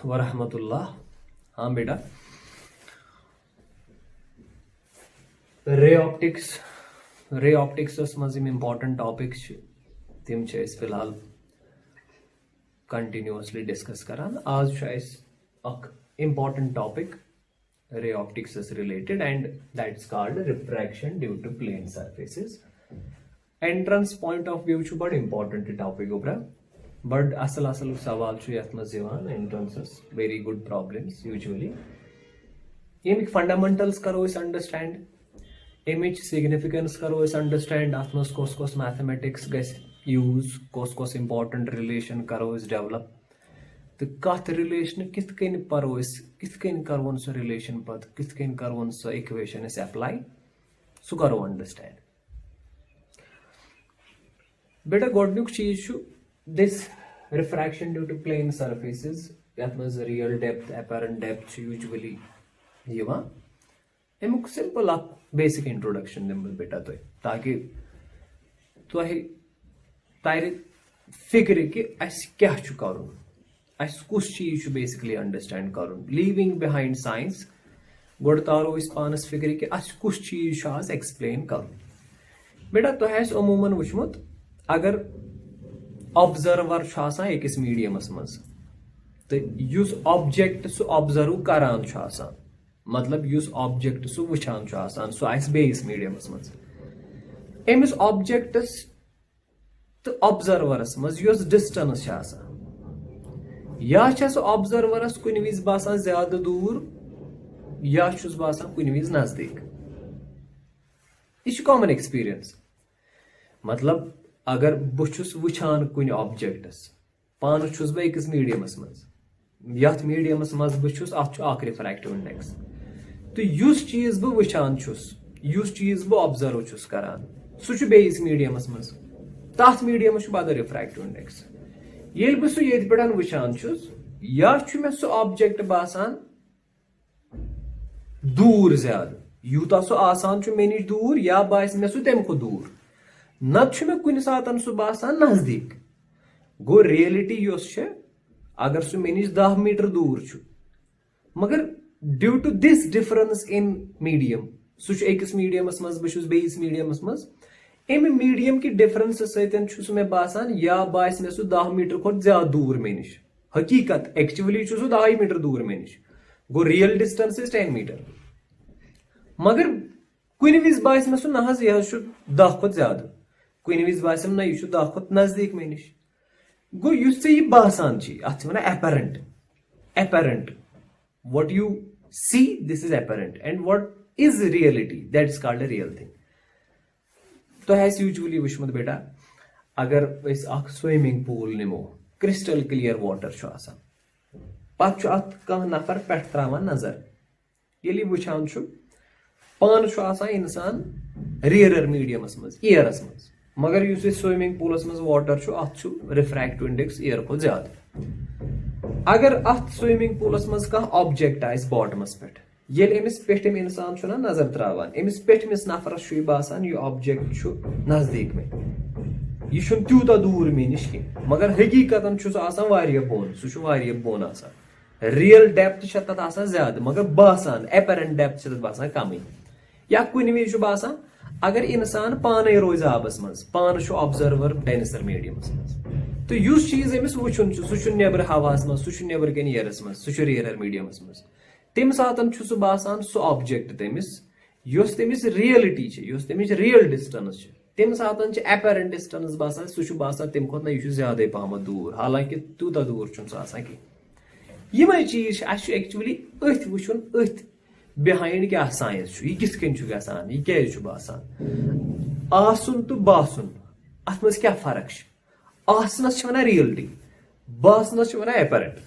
वरहमतुल्लाह। हाँ बेटा, ray optics मज इम्पॉर्टेंट टॉपिक्स तम फिलहाल कंटिन्यूअसली डिस्कस करान। आज इम्पॉर्टेंट टॉपिक रे optics related and that's called refraction due to plane surfaces. Entrance point of view बड़ इम्पॉर्टेंट टॉपिक उब्रा, बड़ असल सवाल entrance very good problems usually. ये फंडामेंटल्स करो अंडरस्टैंड, एमिच सिग्निफिकेंस करो अंडरस्टैंड, अत मज कस मैथमेटिक्स यूज, कस इम्पॉर्टेंट रिलेशन करो डेवलप, तो कत रिलेशन कित परो, कित करवन सो रिलेशन पत कित करवन सो इक्वेशन अप्लाई, सह करो अंडरस्टैंड। बेटा गोडनुक चीज this refraction due to plane surfaces, यत मज real depth apparent depth usually अमुक सिंपल बेसिक इंट्रोडक्शन दिम बेटा तुम, ताकि तुह तर फिक्र कि क्या करुन, कुछ चीज बेसिकली अंडरस्टैंड करुन, लीविंग बिहाइंड साइंस। गोड तारो पानस फिक्र कि कुछ चीज आज एक्सप्लेन करुन। बेटा तुह अमूमन वुचमुत अगर ऑब्जर्वर अकिस मीडियमस मज, तो युस ऑब्जेक्ट सह ऑब्जर्व करान, मतलब युस ऑब्जेक्ट सह वुचान सह आइस बेइस मीडियमस मज। एमिस ऑब्जेक्टस तो ऑब्जर्वरस मज युस डिस्टेंस या सह ऑब्जर्वरस कुन विज बासान ज्यादा दूर या छुस बासान कुन विज नजदीक। यह कॉमन एक्सपीरियंस। मतलब अगर बुछुस वुचान कुन ऑब्जेक्टस, पान छुस बह अकिस मीडियमस मज, यथ मीडियमस मज बुछुस अख रिफ्रैक्टिव इंडेक्स, तो युस चीज बह वुचान छुस, युस चीज बह ऑब्जर्व छुस करान, सह बेइस मीडियमस मज, तथ मीडियमस बदल रिफ्रैक्टिव इंडेक्स। ये बह सह ये पे वुचान छुस, या मे सह ऑब्जेक्ट बासान दूर ज्यादा, यूता सह आसान मे निश दूर, या बास मे सह तम खुद दूर, नत मे कुन सातन सह बासान नजदीक। गो रियलिटी अगर सह मे निश 10 मीटर दूर छु, मगर due to this difference in medium, सह अकिस मीडियमस मज बह बेइस मीडियमस मज, अमि मीडियम की डिफरेंस सत मे बासान या बास मे सह 10 मीटर खुद ज्यादा दूर मे निश। हकीकत एक्चुअली सह 10 मीटर दूर मे निश, गो रियल डिस्टेंस इज 10 मीटर, मगर कुन विज बास मे सह ना यह 10 खुद ज्यादा, कुन विज बासम ना यह 10 खुद नजदीक मे निश। गो युस यह बासान अत apparent, apparent what you see, this is apparent, and what is reality, that is called a real thing. तो यूजुअली वुचमुत बेटा अगर स्विमिंग पूल निमो, क्रिस्टल क्लियर वाटर पत कह नफर पे त्रावान नजर, ये वुचान पान इंसान रियरर मीडियमस मज, एयरस मज, मगर युस स्विमिंग पूलस मज वाटर अत रिफ्रैक्टिव इंडेक्स एयर खो ज्यादा। अगर अत स्विमिंग पूलस मज कह ऑब्जेक्ट आइस बॉटमस पे, ये अमिस पेठम इंसान ना नजर त्रावान, अमिस पेठमिस नफरस बासान यह ऑब्जेक्ट नजदीक में, यह त्यूता दूर मे निश कह, मगर हकीकतन बोन, सह बोन आसान। रियल डेप्थ तथ आसान ज्यादा, मगर बासान अपैरेंट डेप्थ बासान कम। या कुन विज बासान अगर इंसान पाने रोज आबस मज, पान ऑब्जर्वर डेंसर मीडियमस मज, तो युस चीज अमिस वुचुन सह नेबर हवास मज, सह नेबर कन एयरस मज, सह रियरर मीडियमस मज, तम सातन सह बासान सह ऑब्जेक्ट तमिस योस तमिस रियलिटी, योस तमिस रियल डिस्टेंस, तम सातन अपैरेंट डिस्टेंस बासान, सह बासान तम खुद ना यह ज्यादा पहम दूर, हालांकि तूता दूर आसान कह। यम चीज एक्चुअली अथ वुचुन, अथ बिहाइंड क्या साइंस, यह किथ कन गसान, यह क्या बासान, आसुन तो बासुन अत मज क्या फर्क, आसनस वन रियलिटी, बासनस वन apparent.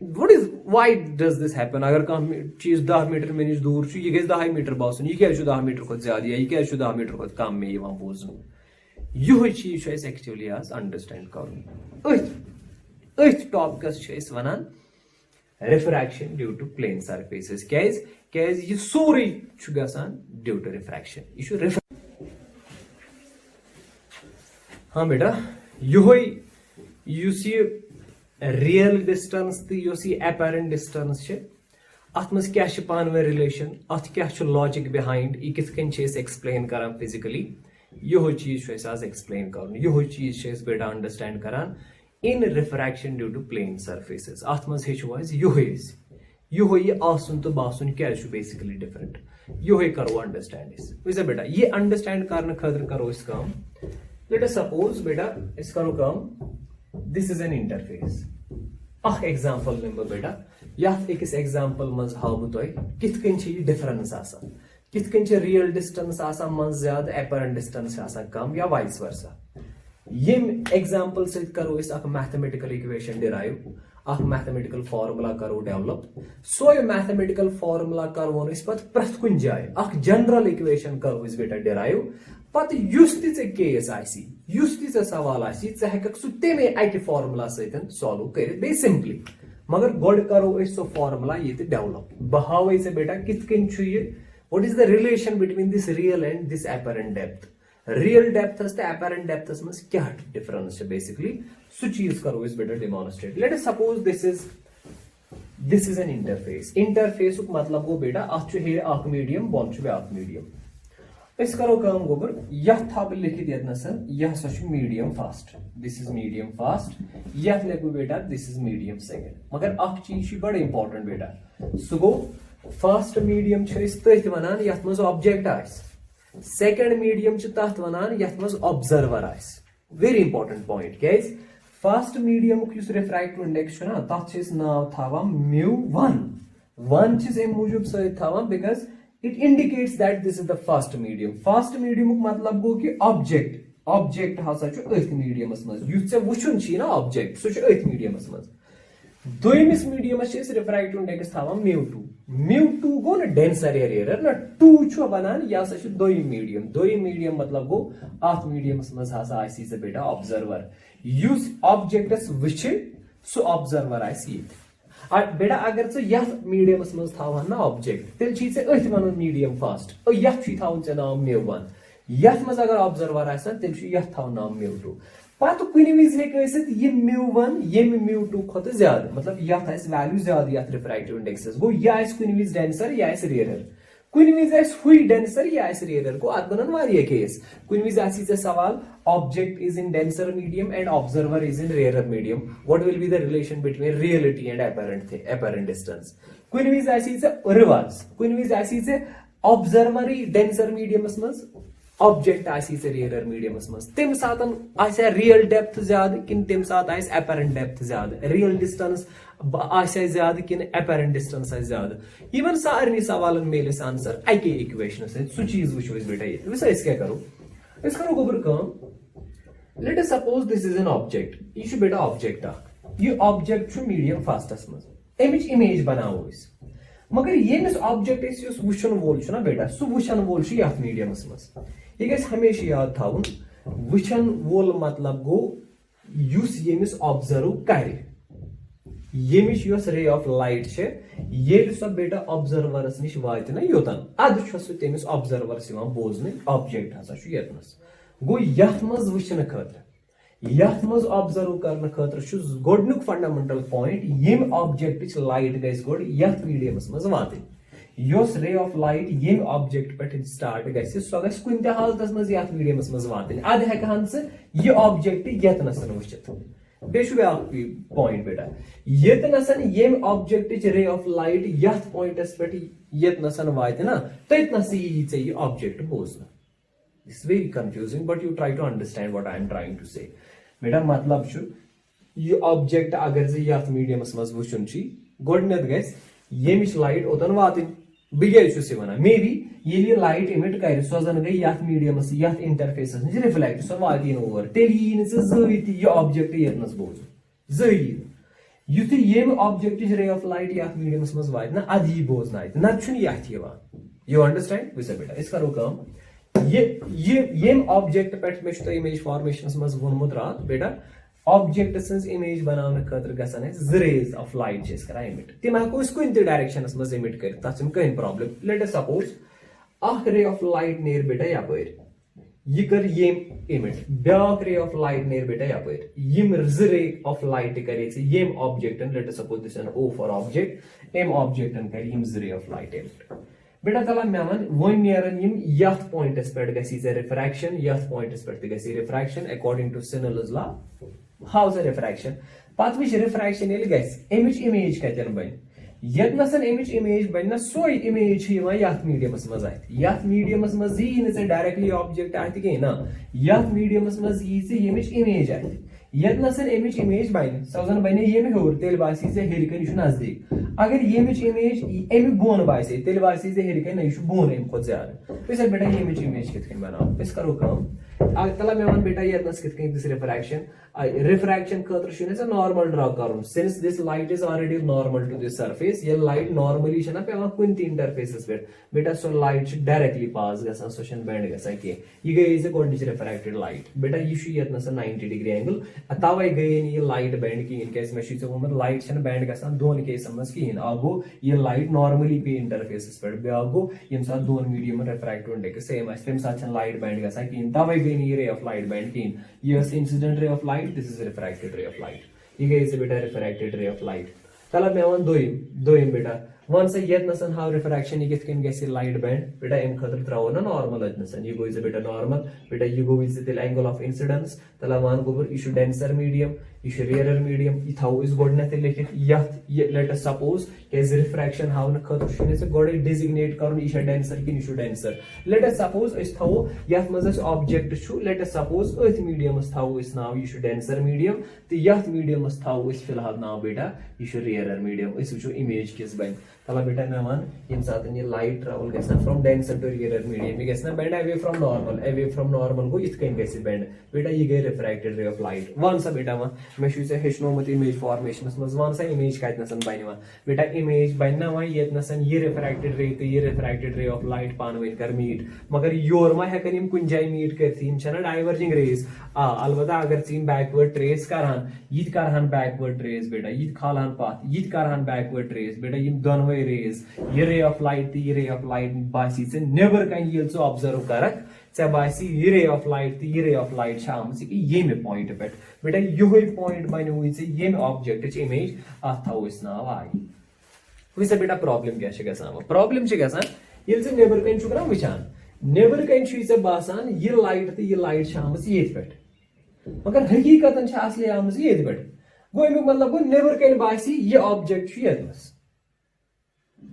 What is, why does this happen? अगर कह चीज 10 मीटर मे निश दूर, यह गई 10 मीटर बासन, यह क्या 10 मीटर खुद ज्यादा, या यह क्या 10 मीटर खुद कम मे बोजन। यह चीज एक्चुअली आज अंडरस्टैंड कर अथ टॉपिकस वनान refraction due to plane surfaces. क्या यह सोरे गसान ड्यू टू रिफ्रैक्शन, यह हाँ बेटा, युस रियल डिस्टेंस तो अपरेंट डिस्टेंस अत मज क्या पानवे रिलेशन अत क्या लॉजिक बिहाइंड यह कित एक्सप्लेन करान फिजिकली यो चीज आज एक्सप्लेन कर यो चीज बेटा अंडरस्टैंड करान in refraction due to plane surfaces अत मज यो आसन तो बासन क्या बेसिकली डिफरेंट यो करो अंडरस्टैंड वैसे बेटा ये अंडरस्टैंड करने खतर करो काम लेट अस सपोज बेटा इस करो काम दिस इज एन इंटरफेस अख एग्जांपल निम बेटा यथ अकिस एग्जांपल मज हाव तुह कित कन डिफरेंस आसान कित कन रियल डिस्टेंस आसान मज ज्यादा अपरेंट डिस्टेंस आसान कम या वाइस वर्सा यम एग्जांपल से करो अख मैथमेटिकल इक्वेशन डिराइव अख मैथमेटिकल फार्मूला करो डेवलप सो मैथमेटिकल फार्मूला करो पत प्रथ कुन जाए अख जनरल इक्वेशन करो बेटा डिराइव पत केस आसी सवाल आसी हेक सह तमे अकि फार्मूला सतन सॉल्व कर बे सिंपली मगर गोड करो सो फार्मूला ये डेवलप बह हावे से बेटा कित कन what is the relation between this real and this apparent depth real डेप्थस तो अपरेंट डेप्थस मज क्या डिफरेंस बेसिकली सो चीज करो बेटा demonstrate late us suppose this is an interface interface मतलब गो बेटा अत हेर मीडियम बोन ब्याक मीडियम अस करो काम गोबर यह था लिखित यसन यह सा medium fast this is medium fast यह लिखो बेटा दिस इज मीडियम सेकेंड मगर अख चीज बड़ इंपॉर्टेंट बेटा सह गो फास्ट मीडियम तथ वन यथ मज ऑब्जेक्ट आस सेकेंड मीडियम तथ वन यथ मज ऑब्जर्वर आस वेरी इंपॉर्टेंट पॉइंट क्या फास्ट मीडियम रिफ्रैक्टिव इंडेक्स तथ नाव था μ1 one um मूजूब Sathyan because it indicates that this is the fast medium मतलब गो कि ऑब्जेक्ट हसा अथ मीडियमस मज युथ वुचन ना ऑब्जेक्ट सह अथ मीडियमस मज दोयमिस मीडियमस रिफ्रैक्टिव इंडेक्स थावान μ2 गो न डेंसर या रेयर ना 2 बनान यह हसा दोयम मीडियम मतलब गो अथ मीडियमस मज हसा आसी से बेटा ऑब्जर्वर युस ऑब्जेक्टस वुच सो ऑब्जर्वर आसी बेटा अगर यथ मीडियमस मज थावन ना ऑब्जेक्ट तेल अथ वन मीडियम फास्ट यथ थावन नाम μ1 यथ मज अगर ऑब्जर्वर तेल यथ थावन नाम μ2 पत कुन विज हे μ1 ये μ2 खुद ज्यादा मतलब यथ वैल्यू ज्यादा यथ रिफ्रैक्टिव इंडेक्स गो यह कुन विज डेंसर यह रेयर कुन विज हुई डेंसर यह रेयर गो अत बनन वारिया केस कुन विज आसी सवाल object is in denser medium and observer is in rare medium what will be the relation between reality and apparent distance कुन विज आसी रिवर्स कुन विज आसी ऑब्जर्वर डेंसर मीडियमस मज ऑब्जेक्ट आसी रेयर मीडियमस मज तम सातन आसा रियल डेप्थ ज्यादा किन तम सात आस अपरेंट डेप्थ ज्यादा रियल डिस्टेंस आसा ज्यादा किन अपरेंट डिस्टेंस आस ज्यादा इवन सारे सवालन मेल आंसर अके इक्वेशन सह चीज वो बेटा ये वैसे क्या करो गोबर काम late us suppose this is an object यह बेटा ऑब्जेक्ट ये ऑब्जेक्ट मीडियम फास्टस मज अमिच इमेज बनावो मगर यमिस ऑब्जेक्ट वुचन वोल ना बेटा सह वुचन वोल यथ मीडियमस मज यह गि हमेशा याद थावन वुचन वोल मतलब गो यमिस ऑब्जर्व कर यमिच रे ऑफ लाइट ये बेटा ऑब्जर्वरस निश वात ना योतन अद तमिस ऑब्जर्वरस बोजन ऑब्जेक्ट हसा यतनस गो यथ मज वुचन खतर यथ मज ऑब्जर्व करने खतर गोडनुक फंडामेंटल पॉइंट यम ऑब्जेक्ट लाइट गस गोड यथ मीडियमस मज वात योस रे ऑफ लाइट यम ऑब्जेक्ट पे स्टार्ट गस सो गस कुन ते हालतस मज यथ मीडियमस मज वात अद हेकहन यह ऑब्जेक्ट यतनसन वुचित ब्या पॉइंट बेटा यतनसन यम ऑब्जेक्ट रे ऑफ लाइट यथ पॉइंटस पे यतनसन वात ना ततनस यह ऑब्जेक्ट बोजन It's very confusing, but you try to understand what I am trying to say. बेटा मतलब यह ऑब्जेक्ट अगर यथ मीडियमस मज वुचन गोडनथ गस यमिच लाइट ओतन वातन बह वन मे बी ये लाइट इमिट कर सो जन गई यथ मीडियमस यथ इंटरफेसस नश रिफ्लेक्ट सो वात ओवर तेल यी यह ऑब्जेक्ट यतनस बोजन युथ यम ऑब्जेक्ट रे ऑफ लाइट यथ मीडियमस मज वात ना अद यी बोजन नत यथ यू अंडरस्टैंड वैसे बेटा इस करो काम ये ऑब्जेक्ट पे इमेज फॉर्मेशन मज वोनमुत रात बेटा ऑब्जेक्ट इमेज बनाने खतर गसान रेज ऑफ लाइट इमिट तम हेको कुन डायरेक्शन मज इमिट कर तथ कहीं problem let us suppose ray of light नेर बेटा यपर ये कर ये इमिट ब्याक रे ऑफ लाइट नेर बेटा यपर यम ज रे ऑफ लाइट करे यम ऑब्जेक्टन let us suppose this N O for object M ऑब्जेक्टन कर यम ज रे ऑफ लाइट इमिट बेटा तला मे वन वन नेरन यम यथ पॉइंटस पे गसी रिफ्रैक्शन यथ पॉइंटस पे गसी refraction according to Snell's law how ज रिफ्रैक्शन पत विच रिफ्रैक्शन येल गस एमिच इमेज कतन बन यतनसन एमिच इमेज बन सोई इमेज यथ मीडियमस मज यथ मीडियमस मज यी डायरेक्टली ऑब्जेक्ट अत कह ना यथ मीडियमस मज यमिच इमेज अत यतनसन एमिच इमेज बन सो जन बने यम हूर तेल बासी हरकन यह नजदीक अगर यमिच इमेज अमि बोन बासे तेल बासी हरकन यह बोन अम खुद ज्यादा बेटा यमिच इमेज कित बनाओ करो कम तला मे वन बेटा यतनस कित दिस रिफ्रैक्शन रिफ्रैक्शन खतर नॉर्मल ड्रा कर since this light is already normal to this surface ये लाइट नॉर्मली पे कुन इंटरफेस पे बेटा सो लाइट डायरेक्टली पास गसान सो बेंड गसान कह यह गई गोच रिफ्रैक्टेड लाइट बेटा यह 90 डिग्री एंगल तवे गई ये लाइट बेंड कहें क्या वो लाइट बेंड गसान दोन केसन मज कहें अ गो यह लाइट नॉर्मली पे इंटरफेस पे ब्या गो यम सात दोन मीडियम रिफ्रैक्ट वन सेम तम सात लाइट बेंड गसान कहें तवे गई ये रे ऑफ लाइट बेंड कहें यह incident ray of light this is a refracted ray of light ये गई बेटा refracted ray of light तलब मे वन दोयम बेटा वन से यतनसन हाउ रिफ्रैक्शन ये किन गसी लाइट बैंड बेटा अम खतर त्रो ना नॉर्मल अतनसन ये गो बेटा नॉर्मल बेटा ये गो तेल एंगल ऑफ इंसिडेंस तला वन गोबर यह डेंसर मीडियम यह रेयर मीडियम यह थो गोडनथ लिखित यथ लेट अस सपोज क्या रिफ्रैक्शन हावन खतर गोड़े डिजिग्नेट कर यह डेंसर कि यह डेंसर लेट अस सपोज थो यथ मज ऑब्जेक्ट लेट अस सपोज अथ मीडियमस थो नाव यह डेंसर मीडियम तो यथ मीडियमस थो फिलहाल नाव बेटा यह रेयर मीडियम वो इमेज किस बन तला बेटा मे वन यम सात यह लाइट ट्रेवल गस from denser to rare medium यह गस बेंड अवे फ्रॉम नॉर्मल गो इत गस बेंड बेटा यह गई रिफ्रैक्टेड रे ऑफ लाइट वन सा बेटा वन मे हेचनोमुत इमेज फॉर्मेशन मज वन सा इमेज कतनसन बन बेटा इमेज बन वन यतनसन यह रिफ्रैक्टेड रे तो यह रिफ्रैक्टेड रे ऑफ लाइट पान वन कर मीट मगर योर मा हेकन कुन जाय मीट कर डाइवर्जिंग रेज अलबत्ता अगर इन बैकवर्ड ट्रेस करान यह करान बैकवर्ड ट्रेस बेटा यह खालान पाथ यह करान बैकवर्ड ट्रेस बेटा यम दोनवे रेज यह रे ऑफ लाइट तो यह रे ऑफ लाइट बासी नेबर कन ये ऑब्जर्व करक बासी यह रे ऑफ लाइट तो यह रे ऑफ लाइट आम ये पॉइंट पे बेटा यह पॉइंट बनो ये ऑब्जेक्ट इमेज अत थो नाव आई वैसे बेटा प्रॉब्लम क्या प्रॉब्लम ये नेबर कन ना वचान नेबर कन बासान यह लाइट तो यह लाइट आम ये पे मगर हकीकतन असली आम ये पे गो अमुक मतलब गो नेबर कन बासी यह ऑब्जेक्ट यतनस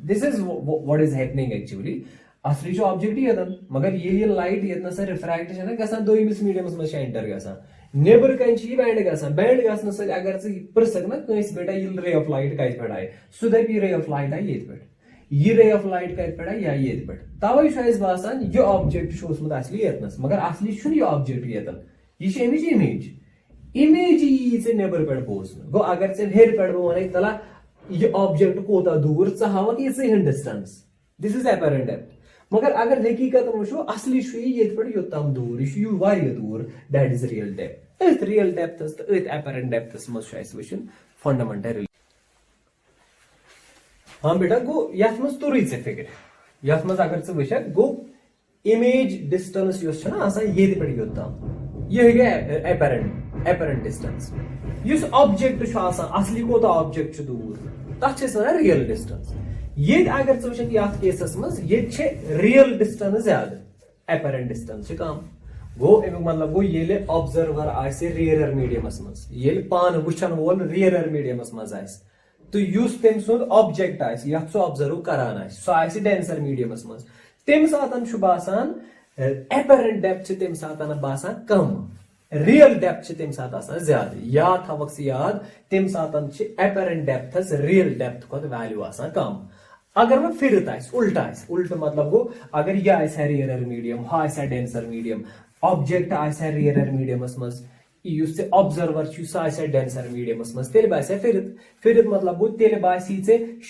this is what is happening actually असली ऑब्जेक्ट यतन मगर ये लाइट यतनस रिफ्रैक्ट गसान दोयमिस मीडियमस मज एंटर गसान नेबर कन बैंड गसन सत अगर पृसक ना कस बेटा यह रे ऑफ लाइट कत पे आए सह दप रे ऑफ लाइट आई ये पे यह रे ऑफ लाइट कत पे या ये पे तवे बासान यह ऑब्जेक्ट असली यतनस मगर असली यह ऑब्जेक्ट यतन यह इमेज इमेज यी नेबर पे बोजन गो अगर हेर पे वन तला यह ऑब्जेक्ट कोता दूर हावक ये distance this is apparent depth मगर अगर हकीकत वो असली ये पे योतम दूर यह दूर दैट इज रियल डेप्थ अथ रियल डेप्थस तो अथ अपरेंट डेप्थस मज वो फंडामेंटल हाँ बेटा गो यथ मज तुर फिक्र यथ मज अगर वक गो इमेज डिस्टेंस ये पे योतम यह गई अपरेंट डिस्टेंस इस ऑब्जेक्ट असली कोता ऑब्जेक्ट दूर तथ रियल डिस्टेंस ये अगर वुक केसस मज ये रियल डिस्टेंस ज्यादा अपरेंट डिस्टेंस कम गो अमुक मतलब गो ये ऑब्जर्वर आसे रेयर मीडियमस मज ये पान वुचन वोल रेयर मीडियमस मज तो युस तम सुंद ऑब्जेक्ट यथ सह ऑब्जर्व करान सह डेंसर मीडियमस मज तम सातन बासान अपरेंट डेप्थ तम सातन बासान कम रियल डेप्थ तम सात ज्यादा याद थवक याद तम सातन अपरेंट डेप्थस रियल डेप्थ खुद वैल्यू कम अगर वो फिरत उल्टा मतलब गो अगर यह रेयर मीडियम हा डेंसर मीडियम ऑब्जेक्ट रेयर मीडियमस मज ऑब्जर्वर सह डेंसर मीडियमस मज तेल बासे फिरत मतलब गो तेल बासी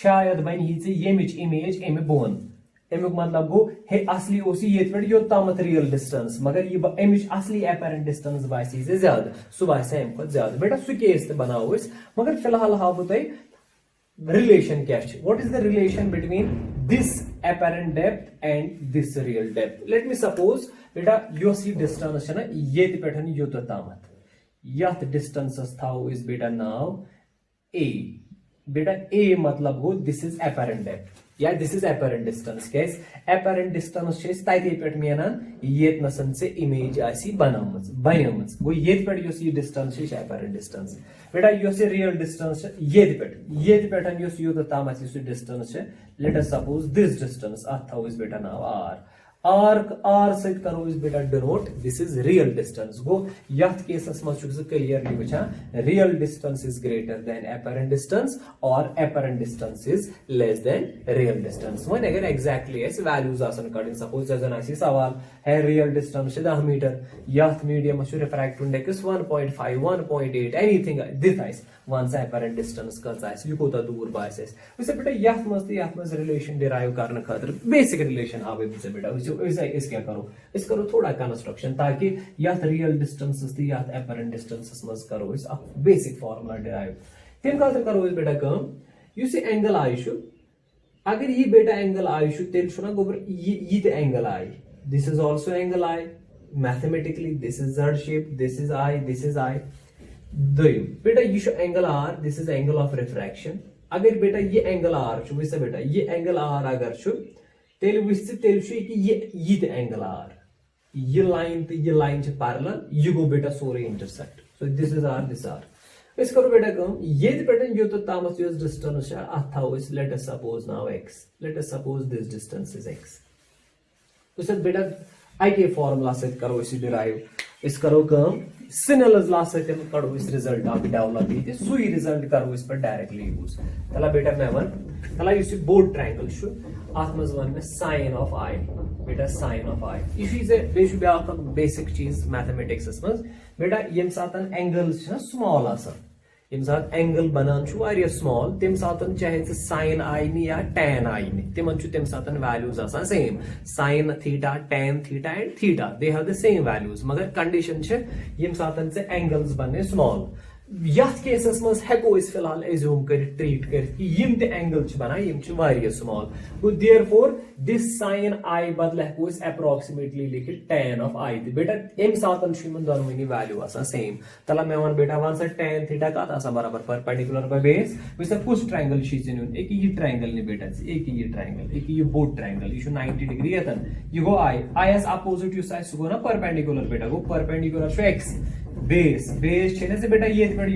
शायद बन यमिच इमेज अमि बोन अमुक मतलब गो हे असली ये पे योतम रियल डिस्टेंस मगर यह अमिच असली अपरेंट डिस्टेंस बासी ज्यादा सह बासे अम खुद ज्यादा बेटा सह केस बनाओ मगर फिलहाल हाव तुम रिलेशन क्या what is the relation between this apparent depth and this real depth. Let me suppose बेटा योस ये distance है ना ये पेठन यो तो तामत यात distance थाओ इस बेटा नाव a बेटा a मतलब गो this is apparent depth या this is apparent distance cash apparent distance छे ताइते पेठ मेनन येत नसन से image आसी बनामच गो येत पेठ योस ये distance छे apparent distance बेटा योस real distance येत पेठन योस यो तो तामत इस distance छे let us suppose this distance थाओ इस बेटा नाव r सहित करो इस बेटा denote this is real distance गो यथ केसस में छु क्लियरली वचा real distance is greater than apparent distance और apparent distance is less than real distance वन अगर एग्जैक्टली ऐसे वैल्यूज आसन कडिन सपोज जन आसी सवाल है रियल डिस्टेंस 10 मीटर यथ मीडियम छु रिफ्रैक्टिव इंडेक्स 1.5 1.8 एनीथिंग दिस आइस वन से एपरेंट डिस्टेंस कस आइस यु कोता दूर बाइस वैसे बेटा यथ मज रिलेशन डिराइव करने खातिर बेसिक रिलेशन हावे बेटा इस क्या करो इस करो थोड़ा कंस्ट्रक्शन ताकि यात रियल डिस्टेंसेस थी यात एपरेंट डिस्टेंसेस मज करो इस बेसिक फार्मूला डिराइव तेम खातिर करो इस बेटा कम यु सी एंगल आई छु अगर ये बेटा एंगल आई छु तेल छु ना गोबर ये ते angle I this is also angle I mathematically this is z shape this is I दो बेटा ये छु angle r this is angle of refraction अगर बेटा ये एंगल r छु वैसे बेटा ये एंगल r अगर छु तेल कि ये एंगल आर ये लाइन पैरेलल ये गो बेटा सोरे इंटरसेक्ट सो दिस इज आर इस करो बेटा कम ये पैटर्न यो तो तामस यो डिस्टेंस है अथाओ इस late us suppose now x late us suppose this distance is x तो सर बेटा आई के फार्मूला से करो इस डिराइव इस करो कम सिनलस ला से करो इस रिजल्ट आप डेवलप ये सुई रिजल्ट करो इस पर डायरेक्टली यूज तला बेटा मैं वन तला यूज बोर्ड ट्रायंगल छु आत्मज वन में साइन ऑफ आई बेटा sine of I is a बेशु ब्या बेसिक चीज मैथमेटिक्स मज बेटा यम सातन एंगल्स छ स्मॉल आसन यम सात एंगल बनान छु वारिया स्मॉल तेम सातन चाहे साइन आई नि या tan आई नि तेमन छु तेम सातन वैल्यूज आसान same sine theta tan theta and theta they have the same values मगर कंडीशन छ यम सातन से एंगल्स बने स्मॉल यथ केसस मज हेको इस फिलहाल एज्यूम कर ट्रीट कर कि यम ते एंगल छ बना यम छ वारिया स्मॉल तो देयरफॉर दिस sin i बदल हेको इस अप्रोक्सीमेटली लिखित tan ऑफ i बेटा एम सातन छ मन दोनों वैल्यू आसा सेम तला मैं वन बेटा वन से tan थीटा का आसा बराबर परपेंडिकुलर बाय बेस वैसे कुछ ट्रायंगल शीजन एक ये ट्रायंगल ने बेटा एक ये ट्रायंगल एक ये बोथ ट्रायंगल इशू 90 डिग्री यतन यू गो i एस अपोजिट यू साइड सो गो ना परपेंडिकुलर बेटा गो परपेंडिकुलर छ x बेस छेने से बेटा ये पेड़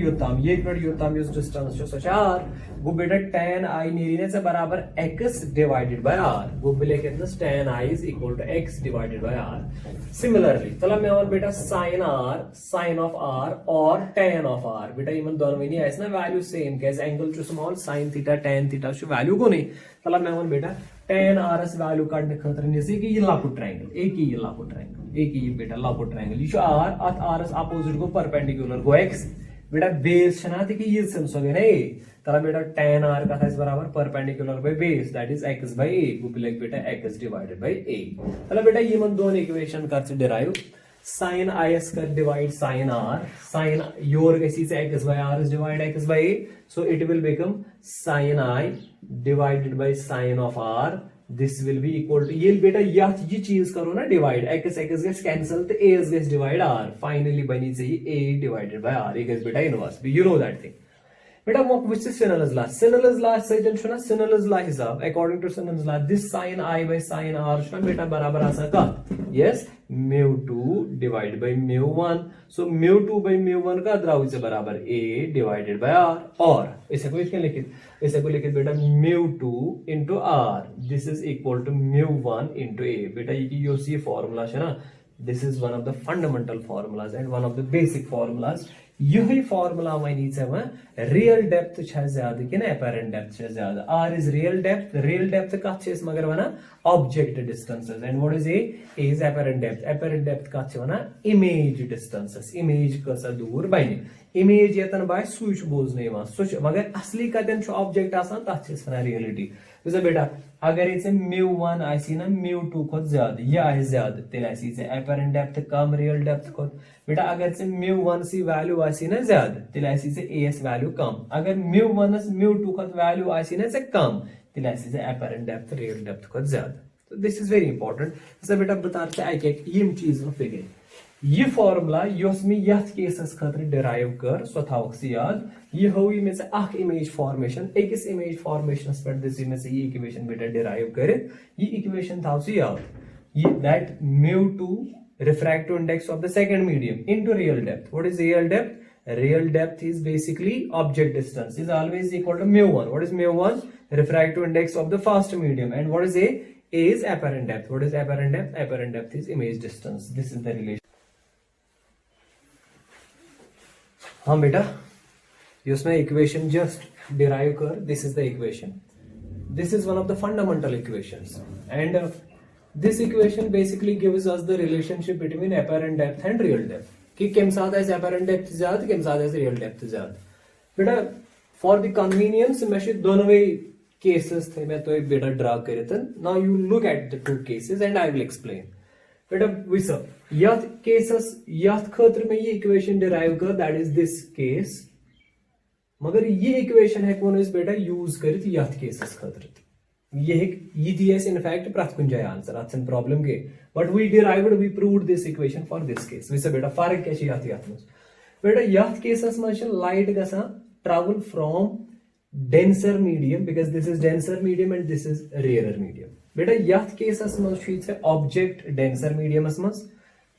योताम यूज डिस्टेंस जो सच r वो बेटा tan i नेरीने से बराबर x डिवाइडेड बाय r वो बिले कितना tan i is equal to x divided by r similarly चला मैं और बेटा sin of r और tan of r बेटा ये मन दोनों में नहीं है इसना वैल्यू सेम कैसे एंगल जो small sin theta tan theta जो वैल्यू को नहीं चला मैं और बेटा tan r s वैल्यू काटने खतर जैसे कि ये लाकू ट्रायंगल एक ही ये लाकू ट्रायंगल एक ही बेटा लाकू ट्रायंगल ये r at r s opposite को परपेंडिकुलर को x बेटा बेस छना थी कि ये सेंस हो गया नहीं तला बेटा tan r का था इस बराबर perpendicular by base that is x by a वो बिलेक बेटा x डिवाइडेड बाय a तला बेटा ये मन दोनों इक्वेशन का से डिराइव sin is का divide sin r sin your कैसी से x by r is divide x by a so it will become sin I divided by sin of r this will be equal to ये बेटा ये चीज करो ना divide x gets cancel तो a gets divide r finally बनी चाहिए a divided by r ये gets बेटा inverse you know that thing बेटा वो which is Snell's law से जन सुना Snell's law हिसाब according to Snell's law this sin I by sin r सुना बेटा बराबर आ सका yes mu2 divided by mu1 so mu2 by mu1 का द्राव से बराबर a divided by r और इसे को इसके लिखित बेटा mu2 into r this is equal to mu1 into a बेटा ये यो सी फॉर्मूला है ना this is one of the fundamental formulas and one of the basic formulas यही फॉर्मूला वही रियल डेप्थ ज्यादा कि एपरेंट डेप्थ ज्यादा r इज रियल डेप्थ कत मगर one object distances and what is a is apparent depth कत image distances image कसा दूर बने इमेज यतन बाय सुच बोजने मगर असली कतन ऑब्जेक्ट आसान तथ रियलिटी वैसे बेटा अगर इसे mu1 आसी ना mu2 खुद ज्यादा ये आए ज्यादा तेल ऐसी से एपरेंट डेप्थ कम रियल डेप्थ खुद बेटा अगर से mu1 सी वैल्यू आसी ना ज्यादा तेल ऐसी से as वैल्यू कम अगर mu1 mu2 खुद वैल्यू आसी ना से कम तिल apparent depth real depth खुद ज्यादा. So this is very important. जैसे बेटा बता रहे थे एक यम चीज में फिगर ये फॉर्मूला योस में यथ केसस खतर डिराइव कर सो थावक से याद ये हो में से अख इमेज फॉर्मेशन एकस इमेज फॉर्मेशन पर दिस में से ये इक्वेशन बेटा डिराइव करे ये इक्वेशन थाव से याद ये that mu2 refractive index of the second medium into real depth. What is real depth? Real depth is basically object distance is always equal to mu1. What is mu1? Refractive index of the first medium. And what is A? A is apparent depth. What is apparent depth? Apparent depth is image distance. This is the relation. हाँ बेटा ये उसमें equation just derive कर. This is the equation. This is one of the fundamental equations. And this equation basically gives us the relationship between apparent depth and real depth. कि किम साथ है apparent depth ज्यादा किम साथ है real depth ज्यादा. बेटा for the convenience मैं शे दोनों वे cases थे मैं तो एक बेटा ड्रा करे थे. Now you look at the two cases and I will explain. बेटा विसा यथ cases यथ खतर में ये equation derive कर that is this case. मगर ये equation है कौन इस बेटा use करे थी यथ cases खतर ये दिस इन फैक्ट प्रथ कुन जाय आंसर अथन प्रॉब्लम के but we derived we proved this equation for this case विस बेटा फर्क क्या यथ यथ मस बेटा यथ केसस मस लाइट गसा travel from denser medium because this is denser medium and this is rarer medium बेटा यथ केसस मस छ ऑब्जेक्ट डेंसर मीडियमस मस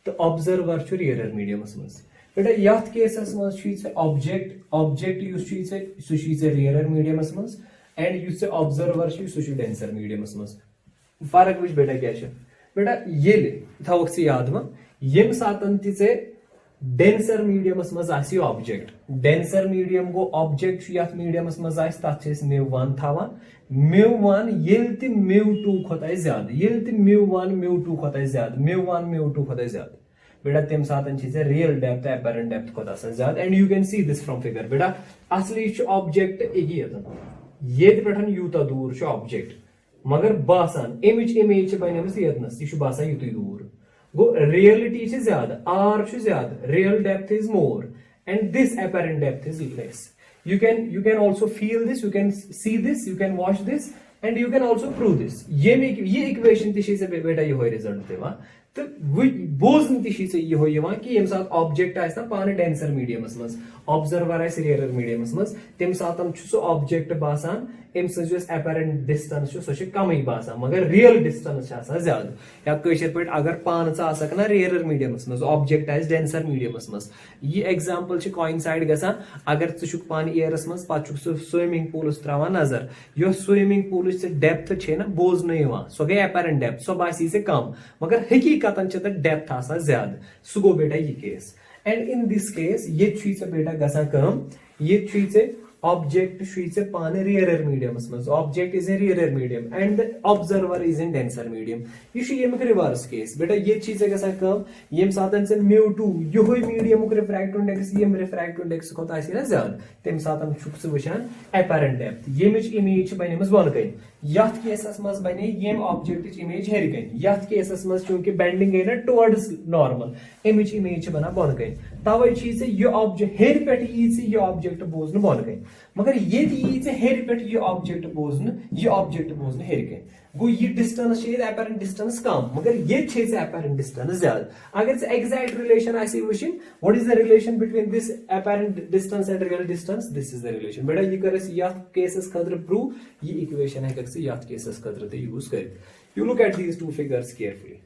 तो ऑब्जर्वर छ रेयरर मस बेटा यथ केसस मस छ ऑब्जेक्ट यूज छ सु रेयरर मीडियमस मस and you say observer सु डेंसर मीडियमस मस फर्क विच बेटा क्या छ बेटा ये थावक से याद में यम सातन तिसे डेंसर मीडियमस मस आसी ऑब्जेक्ट डेंसर मीडियम को ऑब्जेक्ट यथ मीडियमस मस आस तथ छ mu1 थावा mu1 येल ति mu2 खोता ज्यादा येल ति mu1 mu2 खोता ज्यादा mu1 mu2 खोता ज्यादा बेटा तम सातन छ रियल डेप्थ एपरेंट डेप्थ खोता ज्यादा and you can see this from figure बेटा असली छ ऑब्जेक्ट एगी ये पे यूता दूर ऑब्जेक्ट मगर बासान एमिच इमेज बनेमस यतनस यह बासान युत दूर गो रियलिटी ज्यादा आर ज्यादा real depth is more and this apparent depth is less. You can also feel this, you can see this, you can watch this and you can also prove this. ये equation ती से बेटा ये result देवा तो बोजन ती से ये हो यवा कि यम साथ ऑब्जेक्ट आइस ना पाने डेंसर मीडियमस मस ऑब्जर्वर आइस रेयरर मीडियमस मस तम साथम छु ऑब्जेक्ट बासान एम सजस apparent distance सो कम बासान मगर रियल डिस्टेंस ज्यादा या कशर पे अगर पान आसक ना रेयरर मीडियमस मस ऑब्जेक्ट आइस डेंसर मीडियमस मस ये एग्जांपल कोइंसाइड गसान अगर तुक पान एयरस मस पा स्विमिंग पूलस त्रावा नजर यो स्विमिंग पूल डेप्थ छे ना बोजन सो गई apparent डेप्थ सो बासी से कम मगर हकीकतन डेप्थ आसा ज्यादा सो गो बेटा ये case and in this case ये बेटा गसा कम ये object is pan rearer medium object is a rearer medium and the observer is in denser medium you see ये reverse case बेटा ये चीज कैसा कम ये सातन से mu2 यो medium को refractive index ये refractive index को तासी ना ज्यादा तम सातन छुप वुचान apparent depth ये मिच इमेज बनेमस बन गई यथ केसस मस बने ये ऑब्जेक्ट इमेज हेर गई यथ केसस मस चूंकि बेंडिंग गई ना टुवर्ड्स नॉर्मल इमेज इमेज बना बन गई तवे चीज ये ऑब्जेक्ट हेर पे ये ऑब्जेक्ट बोजन बन गई मगर ये हेर पे ये ऑब्जेक्ट बोजन हेर गई गो ये डिस्टेंस apparent distance कम मगर ये apparent distance ज्यादा अगर एग्जैक्ट रिलेशन ऐसे वुचिन what is the relation between this apparent distance and real distance this is the relation बेटा ये कर यथ केसेस खतर प्रूव ये इक्वेशन है कस यथ केसेस खतर ते यूज कर you look at these two figures carefully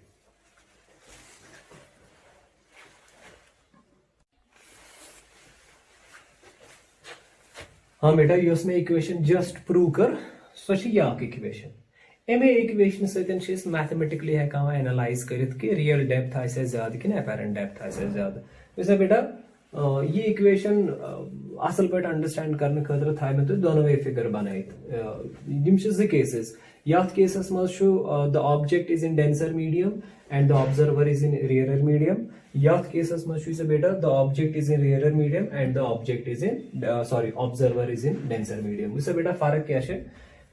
हाँ बेटा ये उसमें इक्वेशन जस्ट प्रूव कर सो इक्वेशन एमे इक्वेशन सतन मैथमेटिकली हेकान एनालाइज करित कि रियल डेप्थ आसे ज्यादा कि apparent डेप्थ आसे ज्यादा वैसे बेटा ये इक्वेशन असल पे अंडरस्टैंड करने खतर था मैं तो दोनों वे फिगर बनाइत यम ज केसेस यथ केसस मज the object is in denser medium and the observer is in rearer medium yath cases must be better the object is in rearer medium and the object is in observer is in denser medium उसे बेटा फर्क क्या है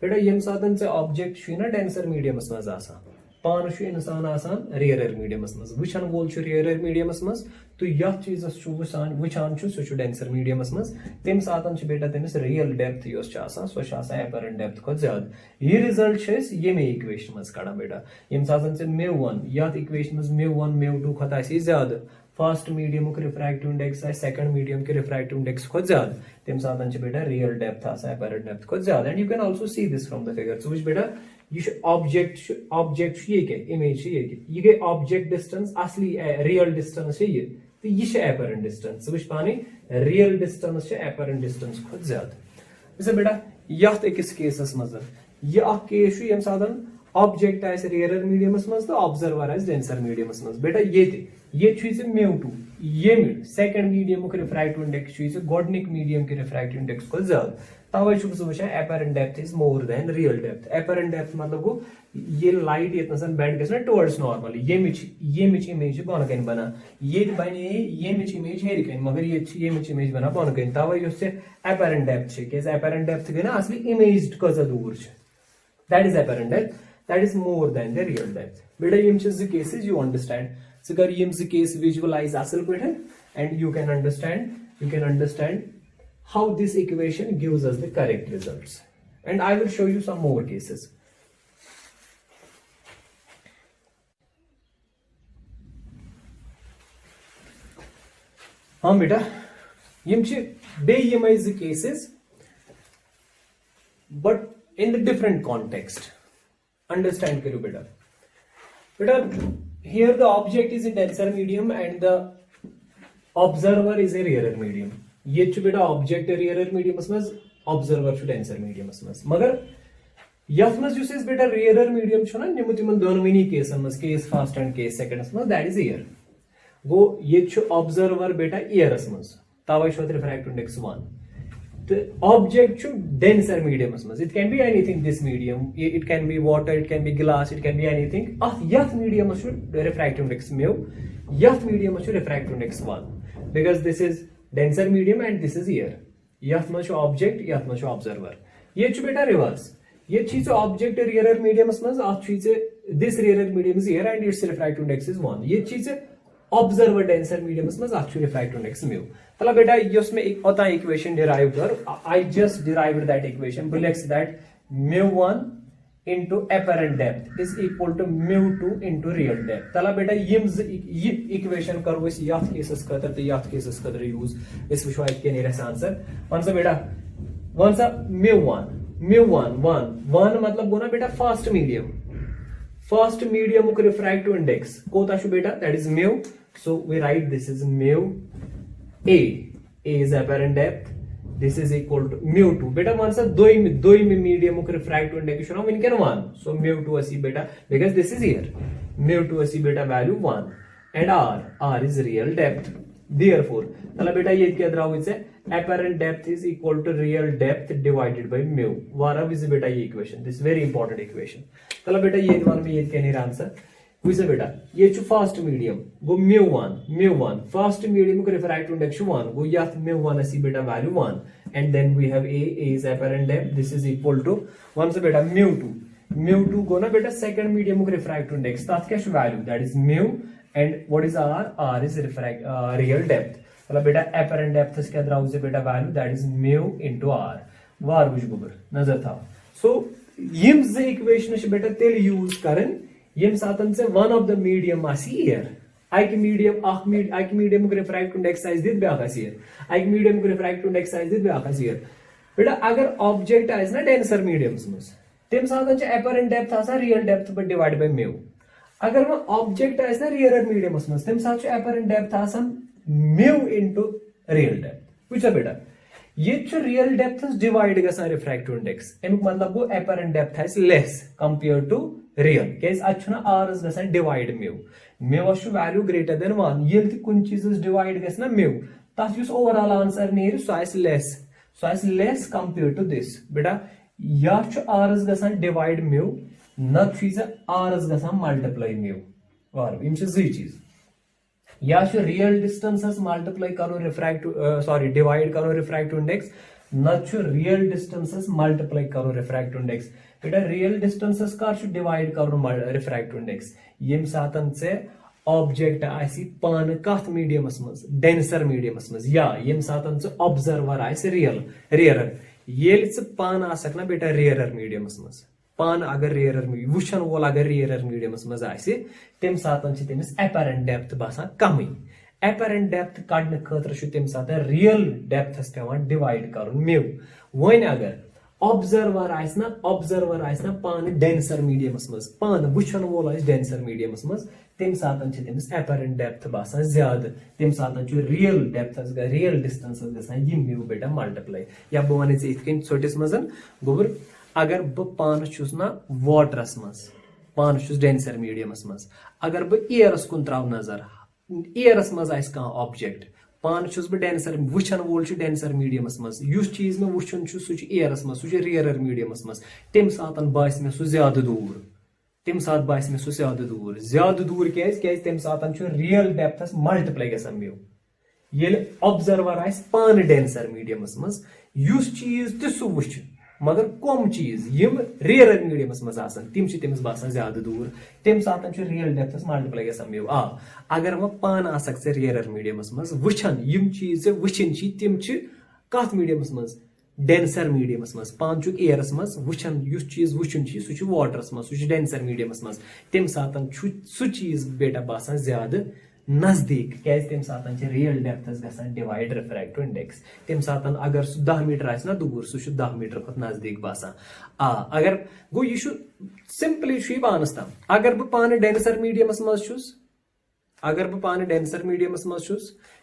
बेटा यम साधन से object ना denser medium मज आसा पान इंसान आसान रेयर मीडियमस मज वुचान वोल रेयर मीडियमस मज तो यथ चीजस वुचान सह डेंसर मीडियमस मज तम सात बेटा तमिस रियल डेप्थ सह एपरेंट डेप्थ खुद ज्यादा यह रिजल्ट ये इक्वेशन मज कड़ान बेटा यम सात म्यू वन यथ इक्वेशन मज म्यू वन म्यू टू खुद ज्यादा first medium refractive index second medium के रिफ्रैक्टिव इंडेक्स खुद ज्यादा तम सात बेटा रियल डेप्थ एपरेंट डेप्थ खुद ज्यादा and you can also see this from the figure so बेटा यह ऑब्जेक्ट ये इमेज ये गई ऑब्जेक्ट डिस्टेंस असली रियल डिस्टेंस ये तो यह एपरेंट डिस्टेंस वुच पानी रियल डिस्टेंस एपरेंट डिस्टेंस खुद ज्यादा बेटा यथ अकिस केसस मज यह केस यम सात ऑब्जेक्ट आस रेयर मीडियमस मज तो ऑब्जर्वर आस डेंसर मीडियमस मज बेटा ये म्यू टू ये सेकंड मीडियम रिफ्रैक्टिव इंडेक्स गोडनिक मीडियम के रिफ्रैक्टिव इंडेक्स खुद ज्यादा तवे वुचान apparent depth is more than real depth apparent depth मतलब गो ये लाइट ये बेंड ग टुवर्ड्स नॉर्मल ये इमेज बन कन बना ये बन ये इमेज हेर कन मगर ये इमेज बना बन कन तवे एपरेंट डेप्थ एपरेंट डेप्थ गई ना असली इमेज कजा दूर that is apparent depth that is more then the real depth बेटा यम ज केसेस यू अंडरस्टैंड ज कर यम ज केस विजुअलाइज असल पे and you can understand how this equation gives us the correct results, and I will show you some more cases. हाँ बेटा यम cases but in the different context. Understand करो बेटा here the object is in denser medium and the observer is a rarer medium. ये बेटा object rare मीडियमस मज observer denser मीडियमस मज मगर यथ मज बेटा रेयर मीडियम ना निमुत दोनवनी केसन मज case first and case seconds मज दैट इज एयर गो ये ऑब्जर्वर बेटा एयरस मज तवे रिफ्रैक्टिव इंडेक्स 1 तो ऑब्जेक्ट डेंसर मीडियमस मज it can be anything this medium it can be water it can be glass it can be anything यथ medium refractive index mu यथ medium refractive index 1 because this is denser medium and this is air यथ मज object यथ मज observer ये बेटा reverse ये object rare मीडियमस मज this rare medium is air and it's refractive index is 1 ये ऑब्जर्वर डेंसर मीडियमस मज रिफ्रैक्टिव इंडेक्स म्यू तला बेटा ओता इक्वेशन डिराइव कर I just derived that equation बुलेक्स that mu 1 into apparent depth is equal to mu 2 into real depth तला बेटा ये इक्वेशन करो इस याथ केसेस खतर तो याथ केसेस खतर यूज इस विश्वास के नहीं रहता आंसर वंसा बेटा वंसा mu 1 मतलब गोना बेटा फर्स्ट मीडियम को रिफ्रैक्टिव इंडेक्स कोता छु बेटा that is mu so we write this is mu a is apparent depth this is equal to mu 2 beta once doi medium of refractive index now we can 1 so mu 2 asi beta because this is here mu 2 asi beta value 1 and r is real depth therefore tala beta ye kya dra is apparent depth is equal to real depth divided by mu wara is beta ye equation this is very important equation tala beta ye one mein ye kya nahi answer वैसे बेटा ये first medium गो mu 1 first medium को refractive index 1 गो यथ mu 1 ऐसी बेटा value 1 and then we have a is apparent depth this is equal to 1 से बेटा म्यू 2 गो ना बेटा सेकंड मीडियम को रिफ्रैक्टिव इंडेक्स तात क्या value that is mu and what is r is real depth मतलब बेटा एपरेंट डेप्थ इसके अंदर से बेटा value that is mu into r वार बुझ गुबर नजर था सो यम ज इक्वेशन बेटा तेल यूज करन यम सातन से वन ऑफ द मीडियम आसी एयर आइक मीडियम को रिफ्रैक्टिव इंडेक्स आइस दित ब्याख आसी एयर आइक मीडियम को रिफ्रैक्टिव इंडेक्स आइस दित ब्याख आसी एयर बेटा अगर ऑब्जेक्ट आइस ना डेंसर मीडियम्स मस तम सातन से एपरेंट डेप्थ आसा रियल डेप्थ पर डिवाइड बाय म्यू अगर वो ऑब्जेक्ट आइस ना रियल मीडियम्स मस तम सात एपरेंट डेप्थ आसा म्यू इनटू रियल डेप्थ पूछा बेटा ये रियल डेप्थ डिवाइड गसान रिफ्रैक्टिव इंडेक्स अमुक मतलब गो एपरेंट डेप्थ आइस less compare to real case अछना r इज गसान डिवाइड म्यू छु वैल्यू ग्रेटर देन 1 येल ति कुन चीज डिवाइड गसना म्यू तस युस ओवरऑल आंसर नेर सो आइस लेस कंपेयर टू दिस बेटा या छु r इज गसान डिवाइड म्यू न चीज r इज गसान मल्टीप्लाई म्यू और इन चीज या छु रियल डिस्टेंसेस मल्टीप्लाई करो रिफ्रैक्टिव डिवाइड करो रिफ्रैक्टिव इंडेक्स न छु रियल डिस्टेंसेस मल्टीप्लाई करो रिफ्रैक्टिव इंडेक्स बेटा रियल डिस्टेंसेस कर डिवाइड कर रिफ्रैक्टिव इंडेक्स यम सातन से ऑब्जेक्ट आसी पान कथ मीडियमस मज डेंसर मीडियमस मज या यम सातन से ऑब्जर्वर आसी रेयरर येल से पान आसक ना बेटा रेयरर मीडियमस मज पान अगर रेयरर वुचन वोल अगर रेयरर मीडियमस मज आसी तम सातन से तमिस अपरेंट डेप्थ बासान कमी अपरेंट डेप्थ कड़ने खतर तम सातन रियल डेप्थस पेवान डिवाइड करुन म्यू वन अगर ऑब्जर्वर आसना पान डेंसर मीडियमस मज पान वुचन वोल डेंसर मीडियमस मज तम सातन तमिस अपरेंट डेप्थ बासान ज्यादा तम सातन रियल डेप्थस रियल डिस्टेंस गसान यम म्यू बेटा मल्टीप्लाई या बह वन इन सोटिस मज गोबर अगर बह पान ना वाटरस मज पान डेंसर मीडियमस मज अगर बह एयरस कुन त्राव नजर एयरस मज ऑब्जेक्ट पान बह डेंसर वुचन वोल डेंसर मीडियमस मज युस चीज मे वुचन सह एयरस मज सह रेयरर मीडियमस मज तम सातन बास मे सह ज्यादा दूर तम सात बास मे सह ज्यादा दूर क्या तम सातन रियल डेप्थस मल्टीप्लाई गसान म्यू ये ऑब्जर्वर आस पान डेंसर मीडियमस मज युस चीज तह सह वुच मगर कम चीज यम रेयरर मीडियमस मज आसान तिम तमिस बासान ज्यादा दूर तम सातन रियल डेप्थस मल्टीप्लाई गसान म्यू अगर वह पान आसक से रेयरर मीडियमस मज वुचन यम चीज वुचिन तिम कथ मीडियमस मज डेंसर मीडियमस मज पान एयरस मज वुचन युस चीज वुचन सह वाटरस मज सह डेंसर मीडियमस मज तम सातन सह चीज बेटा बासान ज्यादा नजदीक क्या तम सातन रियल डेप्थस गसान डिवाइड रिफ्रैक्टिव इंडेक्स तम सातन अगर सह 10 मीटर आसना दूर सह 10 मीटर खुद नजदीक बासान अगर गो यह सिंपली पानस तम अगर बह पान डेंसर मीडियमस मज अगर बह पान डेंसर मीडियमस मज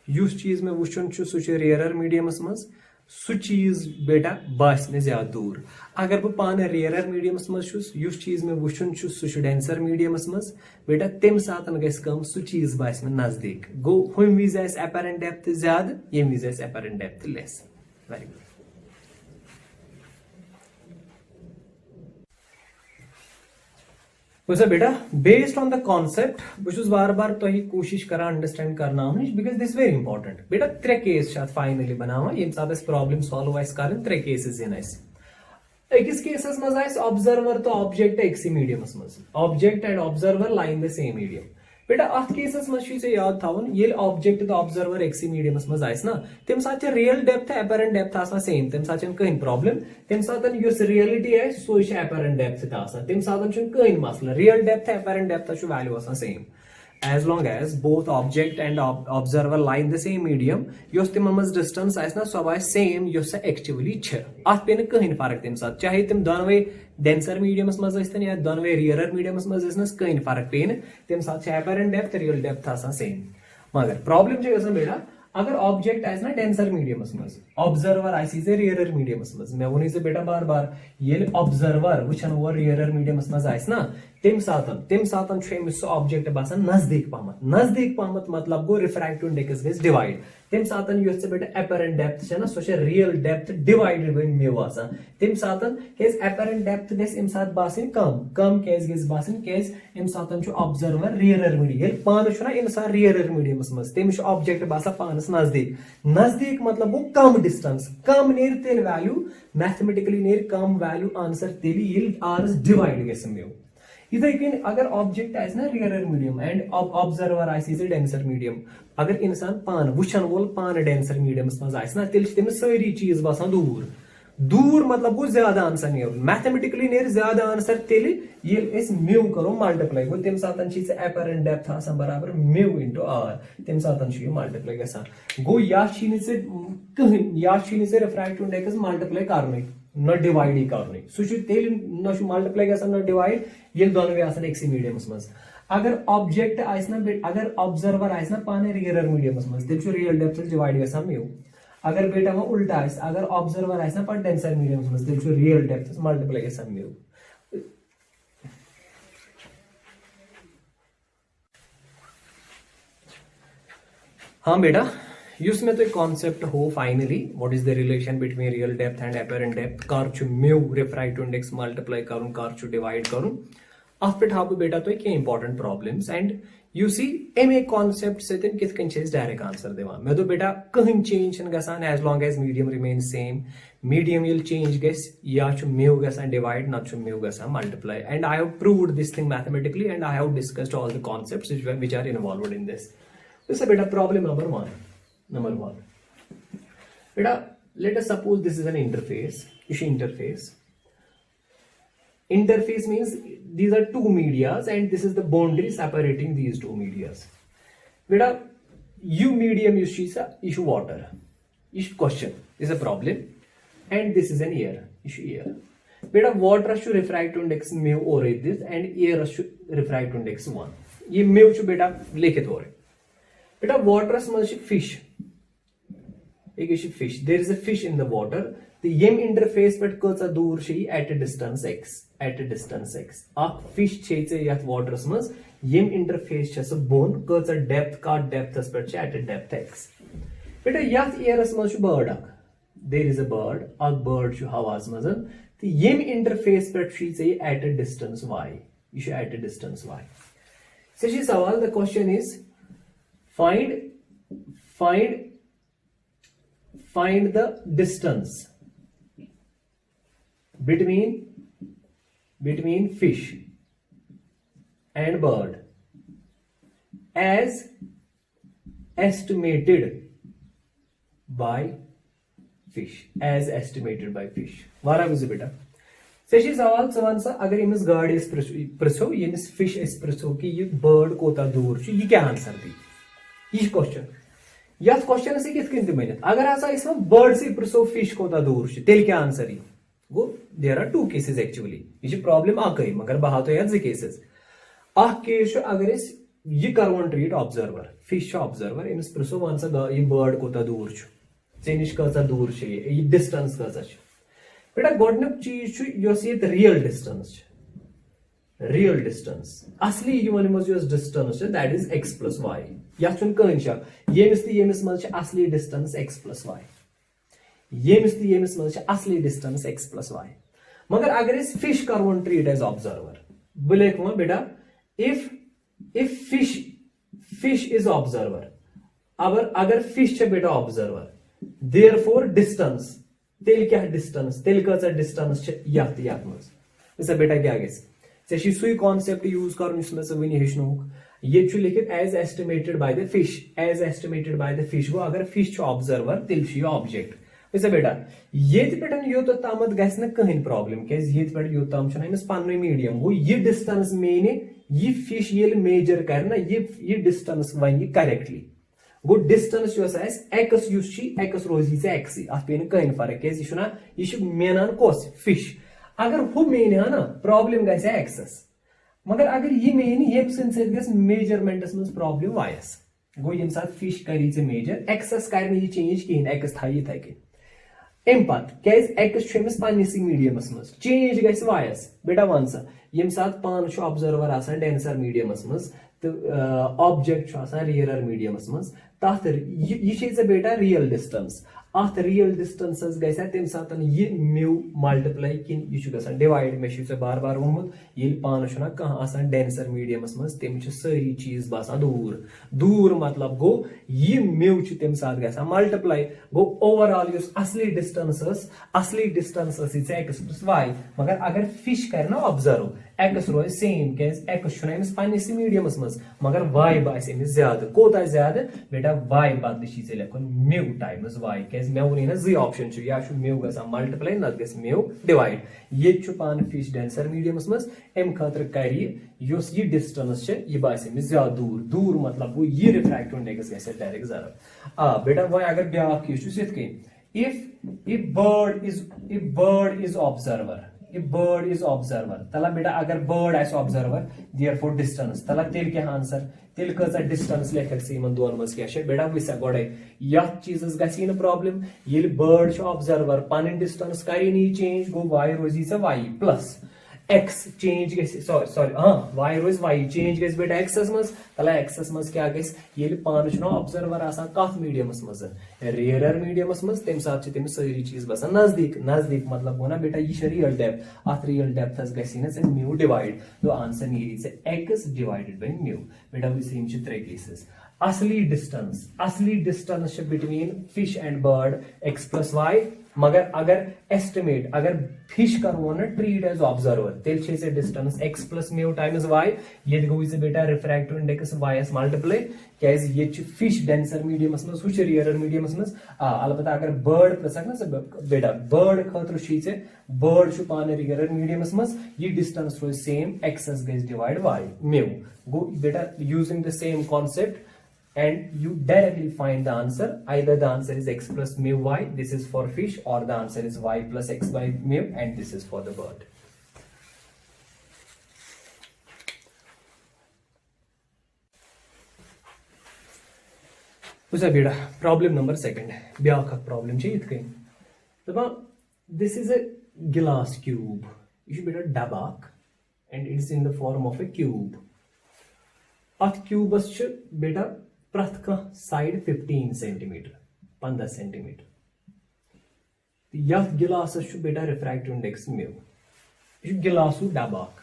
युस चीज मे वुचन सह रेयरर मीडियमस मज सह चीज बेटा बास मे ज्यादा दूर अगर बह पान रेयरर मीडियमस मज युस चीज मे वुचन सह डेंसर मीडियमस मज बेटा तम सातन गम सह चीज बास मे नजदीक गो हम विज अपरेंट डेप्थ ज्यादा यम विज apparent depth less very good वैसे बेटा बेस्ड ऑन द कॉन्सेप्ट बहुत बार बार तो कोशिश कर अंडरस्टैंड करना बिकॉज दिस वेरी इंपॉर्टेंट बेटा त्रे केस फाइनली बनावा ये सात प्रॉब्लम सॉल्व कर त्रे केसेस दिन अकिस केसस मज ऑब्जर्वर तो ऑब्जेक्ट एक्सी मीडियमस मज object and observer lie in the same medium बेटा अत केसस मज याद थवन ये ऑब्जेक्ट तो ऑब्जर्वर एक्सी मीडियमस मज ना तम सात real depth apparent depth same तम सात कहीं प्रॉब्लम तम सात रियलिटी है सो अपरेंट डेप्थ तम सात कहीं मसला real depth apparent depth value same as long as both object and observer lie in the same medium यस तिमन मज डिस्टेंस आसना सो आस सेम यस एक्चुअली अत पे कहीं फर्क तम साथ चाहे तम दोनवे डेंसर मीडियमस मज या दोनवे रियरर मीडियमस मज कहीं फर्क पे तम साथ apparent depth real depth same मगर प्रॉब्लम बेटा अगर ऑब्जेक्ट आस ना डेंसर मीडियमस मज ऑब्जर्वर आसी रियरर मीडियमस मज मे वो बेटा बार बार ये ऑब्जर्वर वुचन वो रियरर मीडियमस मज आस ना तम सातन ऑब्जेक्ट बासान नजदीक पहमत मतलब गो रिफ्रैक्टिव इंडेक्स गई डिवाइड तम सातन बेटा अपरेंट डेप्थ ना so real depth divided by mu आसान तम सातन अपरेंट डेप्थ गम सात बासन कम क्या बासन क्या सातन ऑब्जर्वर रियरर मीडियम पान ना इंसान रियरर मीडियमस मज तमिस ऑब्जेक्ट बासान पानस नजदीक मतलब गो कम डिस्टेंस कम नेर तेल वैल्यू मैथमेटिकली नेर कम वैल्यू आंसर तेल आर डिवाइड गम म्यू इथे कन अगर ऑब्जेक्ट आस ना रियरर मीडियम एंड ऑब्जर्वर आसी डेंसर मीडियम अगर इंसान पान वुचन वोल पान डेंसर मीडियमस मज आस ना तेल तमिस सारी चीज बासान दूर मतलब गो ज्यादा आंसर नेर मैथमेटिकली नेर ज्यादा आंसर तेल ये म्यू करो मल्टीप्लाई गो तम सात अपरेंट डेप्थ आसान बराबर म्यू इंटू आर तम सात मल्टीप्लाई गसान गो या रिफ्रैक्टिव इंडेक्स मल्टीप्लाई कर न डिवाइड ही कर सह मल्टीप्लाई गसान न डिवाइड ये दोनवे आसान एक्सी मीडियमस मज अगर ऑब्जेक्ट आसना अगर ऑब्जर्वर आसना पाने रियरर मीडियमस मज तेल रियल डेप्थ डिवाइड गसान म्यू अगर बेटा वो उल्टा अगर ऑब्जर्वर आसना पर डेंसर मीडियमस मज तेल रियल डेप्थ मल्टीप्लाई गसान म्यू हाँ बेटा युस में तो कॉन्सेप्ट हो finally what is the relation between real depth and apparent depth कर म्यू रिफ्रैक्टिव इंडेक्स मल्टीप्लाई करूँ कर डिवाइड करूँ अत पे हाव बेटा तुम क्या important problems and you see अमे कॉन्सेप्ट सतन कित डायरेक्ट आंसर दिवान मे दो बेटा कहीं चेंज गसान as long as medium remain same medium ये चेंज गस या म्यू गसान डिवाइड नत म्यू गसान multiply and I have proved this thing mathematically and I have discussed all the concepts which are involved in this this बेटा problem number 1 बेटा let us suppose this is an interface. Interface means these are two medias and this is the boundary separating these two medias. Beta, you medium issue water. Issue question is a problem and this is an air. Issue air. Beta, water should refractive index mu or this and air should refractive index 1. ये mu should beta लिखित हो रहे. Beta, water small fish. Fish. There is a fish in the water. The yem interface but kosa dur shi at a distance x. A fish chase yat water smas yem interface chas bone kosa depth but at a depth x. But yat air smas bird. There is a bird. A bird shu hawas mazan. The yem interface but she say at a distance y. You should at a distance y. So she sawal the question is find the distance between fish and bird as estimated by fish. वारा बुझ बेटा से सवाल सवान सा अगर यमिस गाड़ी पृछो यमिस fish पृछो कि ये बर्ड कोता दूर ये क्या आंसर दी ये क्वेश्चन यथ क्वेश्चन से कित कन बनित अगर हसा बर्ड से पृछो फिश कोता दूर तेल क्या आंसर गो देर आर 2 केसेस एक्चुअली यह प्रॉब्लम अक मगर बह हाथो यथ 2 केसेस केस अगर यह करवन ट्रीट ऑब्जर्वर फिश ऑब्जर्वर अमिस पृछो वन सा यह बर्ड कोता दूर ऐ नश कचा दूर यह डिस्टेंस कचा बेटा गोडनुक चीज ये रियल डिस्टेंस असली distance that is x plus y यह कहीं शक यमिस मज असली डिस्टेंस x प्लस वाई यमिस मज असली डिस्टेंस x प्लस वाई मगर अगर फिश करवन ट्रीट एज ऑब्जर्वर बह लिख वो बेटा इफ फिश इज ऑब्जर्वर अगर फिश बेटा ऑब्जर्वर देयरफॉर डिस्टेंस तेल क्या डिस्टेंस तेल कचा डिस्टेंस यथ मज बेटा क्या गस चे सुई कॉन्सेप्ट यूज कर वन हेचनोक ये लिखित as estimated by the fish गो अगर फिश ऑब्जर्वर तेल ऑब्जेक्ट वैसे बेटा ये पे योत तमत गि कहीं प्रॉब्लम क्या पे योतम पन्न मीडियम गो ये डिस्टेंस मेने ये फिश ये मेजर कर ये डिस्टेंस वन करेक्टली गो डिस्टेंस एक्स रोजी एक्स अत पे कहीं फर्क क्या यह मेनान कौस फिश अगर हु मेन ना प्रॉब्लम गि एक्सस मगर अगर यह मेन ये मेजरमेंटस मज प्रॉब्लम वायस गो ये साथ फिश करी चे मेजर एक्सस कर चेंज कहें एक्स था ये अम पे एक्स पन्नस मीडियमस मज चेंज गि वायस बेटा वन सा ये साथ पान ऑब्जर्वर डेंसर मीडियमस मज तो ऑब्जेक्ट रियरर मीडियमस मज तथ यह बेटा रियल डिस्टेंस अत रियल डिस्टेंस गि तम सात यह म्यू मल्टीप्लाई किन यह डिवाइड मे बार बार वोनमुत ये पान कह डेंसर मीडियमस मज तम सारी चीज बसान दूर मतलब गो यह म्यू तम सात ग मल्टीप्लाई गो ओवरऑल असली डिस्टेंस एक्स प्लस वाई मगर अगर फिश कर ऑब्जर्व एक्स रोज सेम क्या एक्स पन्नस मीडियमस मज मगर वाई बास ज्यादा कोता ज्यादा बेटा वाई बदल लेखन म्यू टाइम्स वाई क्या मे वो ना 2 ऑप्शन या म्यू ग मल्टीप्लाई नत ग म्यू डिवाइड ये पान फिश डेंसर मीडियमस मज अम खतर कर यह डिस्टेंस यह बास ज्यादा दूर मतलब गो यह रिफ्रैक्टिव इंडेक्स गि डायरेक्ट जरा बेटा वो अगर ब्या इफ बर्ड इज ऑब्जर्वर तला बेटा अगर बर्ड ऑब्जर्वर देयरफॉर डिस्टेंस तला तेल क्या आंसर तेल कचा डिस्टेंस लेखक से इन दोन मज क्या बेटा वसा गोड़े यथ चीजस गि प्रॉब्लम ये बर्ड ऑब्जर्वर पन डिस्टेंस कर चेंज गो वाई रोजी वाई प्लस x change गस sorry y रोज y change गस बेटा x मज तला x मज क्या गस येल पान छनो ऑब्जर्वर आसान कथ मीडियमस मज रेयरर मीडियमस मज तम साथ छ तम सारी चीज बसान नजदीक नजदीक मतलब गो ना बेटा ये रियल डेप्थ अथ रियल डेप्थ गसी ना म्यू डिवाइड तो आंसर नीरी से x डिवाइडेड बाय म्यू बेटा वैसे छ त्रे केसेस असली distance between fish and bird x + y मगर अगर एस्टिमेट अगर फिश करो ना ट्रीट एज ऑब्जर्वर तेल से distance x + mu times y ये गो इज बेटा refractive index y S multiply क्या ये फिश डेंसर मीडियमस में हुश रियरर मीडियमस में अलबत्ता अगर बर्ड प्रसक ना बेटा बर्ड खतर से बर्ड छु पाने रियरर मीडियमस में ये डिस्टेंस रोज सेम x गस डिवाइड y म्यू गो बेटा using the same concept and you directly find the answer. Either the answer is x + mu y, this is for fish, or the answer is y + x by mu, and this is for the bird. उसे बेटा problem number second ब्याख problem दपा this is a glass cube यह बेटा डबाक and it is in the form of a cube अथ क्यूबस बेटा प्रथ कह साइड 15 सेंटीमीटर 15 सेंटीमीटर यथ गिलास बेटा रिफ्रैक्टिव इंडेक्स म्यू यह गिलासु डबाक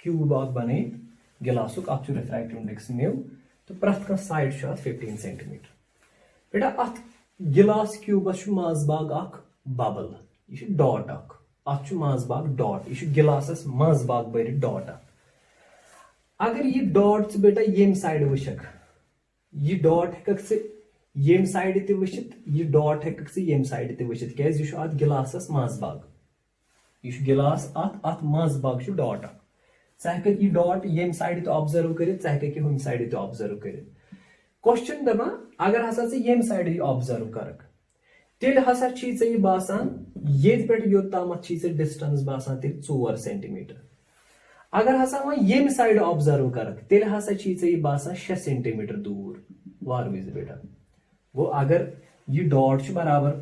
क्यूब बन गिलासु अत रिफ्रैक्टिव इंडेक्स म्यू तो प्रथ कह साइड 15 सेंटीमीटर बेटा अत गिलास क्यूबस मजबाग बबल यह डॉट अत मजबाग डॉट यह गिलासस मजबाग बर डॉट अगर यह डॉट बेटा यम साइड वशक यह डॉट यम साइड त वचित यह डॉट यम साइड त वचित क्या अत गिलासस मजबाग यह गिलास अत मजबाग डॉट ज़ यह डॉट यम साइड तो ऑब्जर्व कर हम साइड तो ऑब्जर्व कर क्वेश्चन दपा अगर हसा यम साइड ऑब्जर्व कर तेल हसा यह बासान ये पे योतामत डिस्टेंस बासान तेल 4 सेंटीमीटर अगर हसा वह यम साइड ऑब्जर्व कर तेल हसा यह बासान 6 सेंटीमीटर दूर वार विज बेटा वो अगर यह डॉट बराबर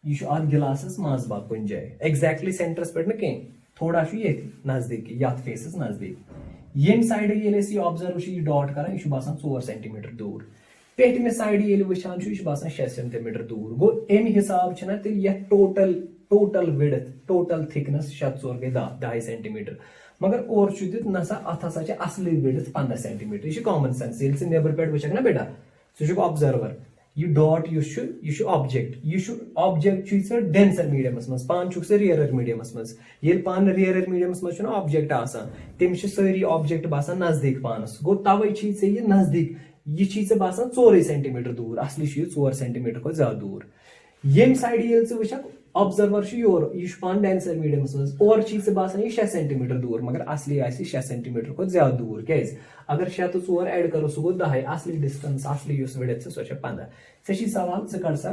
यह अत गिलासस मजबाग कुन जाए एग्जैक्टली सेंटरस पे कहीं थोड़ा ये नजदीक यथ फेसस नजदीक यम साइड ये ऑब्जर्व यह डॉट कर यह बासान 4 सेंटीमीटर दूर पेटमे साइड ये वुचान यह बासान 6 सेंटीमीटर दूर गो अमि हिसाब तेल टोटल विड्थ टोटल थिकनेस 6 4 गई 10 सेंटीमीटर मगर और नसा अत हसा असली विड्थ 15 सेंटीमीटर यह कॉमन सेंस ये नबर पे वुचक ना बेटा सह ऑब्जर्वर यह डॉट यह ऑब्जेक्ट डेंसर मीडियमस मज पान रियरर मीडियमस मज ये पान रियरर मीडियमस मज ऑब्जेक्ट तम सारी ऑब्जेक्ट बासान नजदीक पानस गो तवे यह नजदीक यह बासान 4 सेंटीमीटर दूर असली 4 सेंटीमीटर को ज्यादा दूर यम साइड ये वुचक ऑब्जर्वर योर यह पान डेंसर मीडियमस मज और बासान यह 6 सेंटीमीटर दूर मगर असली 6 सेंटीमीटर को ज्यादा दूर क्या अगर 6 तो 4 ऐड करो सह गो 10 असली डिस्टेंस असली विड्थ सह 15 से सवाल ज सा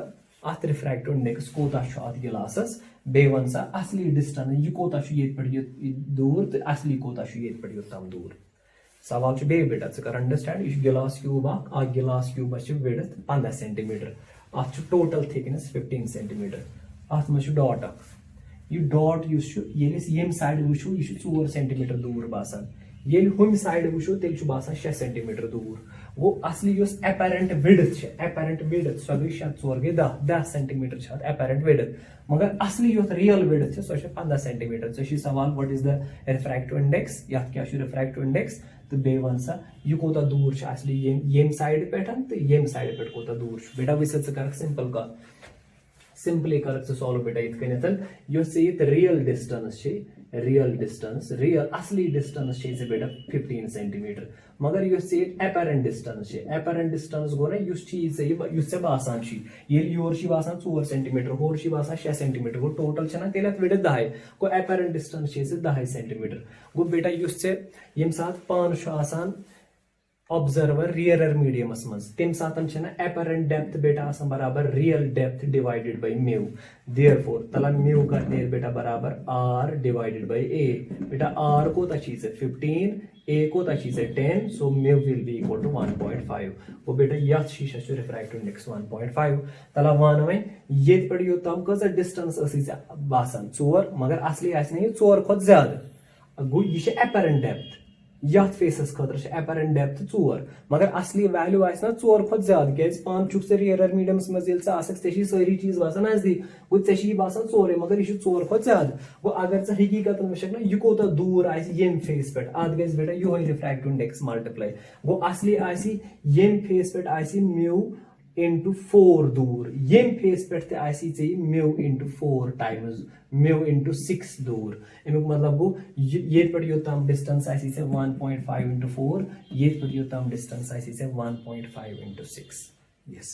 अत रिफ्रैक्टिव इंडेक्स कोता अत गिलासस बे वन सा असली डिस्टेंस यह कोता ये दूर तो असली कोता ये योतम दूर सवाल बे बेटा ज कर अंडरस्टैंड यह गिलास क्यूब अ गिलास क्यूबस विड्थ 15 सेंटीमीटर अत टोटल थिकनेस 15 सेंटीमीटर अत मज डॉट यह डॉट यम साइड वो यह 4 सेंटीमीटर दूर बासान ये हम साइड वो तेल बासान 6 सेंटीमीटर दूर वो असली एपेरेंट विड्थ सह गई 6 4 गई 10 सेंटीमीटर एपेरेंट विड्थ मगर असली रियल विड्थ सह 15 सेंटीमीटर से सवाल what is the refractive index यह क्या रिफ्रैक्टिव इंडेक्स तो बे वन सा यह कोता दूर असली यम साइड पे तो यम साइड पे कोता दूर बेटा वैसे कर सिंपल का सिंपली कर सॉल्व बेटा ये रियल असली डिस्टेंस बेटा 15 सेंटीमीटर मगर एपेरेंट डिस्टेंस गो ना चीज से बासान योर बासान 4 सेंटीमीटर होर बासान 6 सेंटीमीटर गो टोटल तेल विड्थ 10 गो एपेरेंट डिस्टेंस 10 सेंटीमीटर गो बेटा यम सात पान ऑब्जर्वर रियरर मीडियमस मज तम सात एपेरेंट डेप्थ बेटा बराबर real depth divided by mu therefore तला म्यू कर तेल बेटा बराबर r डिवाइडेड बाय a बेटा r कोता चीज है 15 a कोता चीज है 10 सो mu will be equal to 1.5 वो बेटा यथ शीशा रिफ्रैक्टिव इंडेक्स 1.5 तला वन वह ये पे योतम कज डिस्टेंस बासान 4 मगर असली 4 खुद ज्यादा गो यह एपरेंट डेप्थ यथ फेसस खतर एपरेंट डेप्थ 4 मगर असली वैल्यू आना 4 खुद ज्यादा क्या पान चुक रियर मीडियमस मज सारी चीज बसान नजदीक गो ऐ बसान 4 मगर यह 4 खुद ज्यादा गो अगर हकीकत वुक ना यह कोत दूर आम फेस पे अत गि बेटा यो रिफ्रैक्टिव इंडेक्स मल्टीप्लाई गो असली आम फेस पे म्यू into 4 दूर यम फेस पे mu into 4 times mu into 6 दूर अमुक मतलब गो ये पे योतम डिस्टेंस 1.5 into 4 ये पे योतम डिस्टेंस 1.5 into 6 yes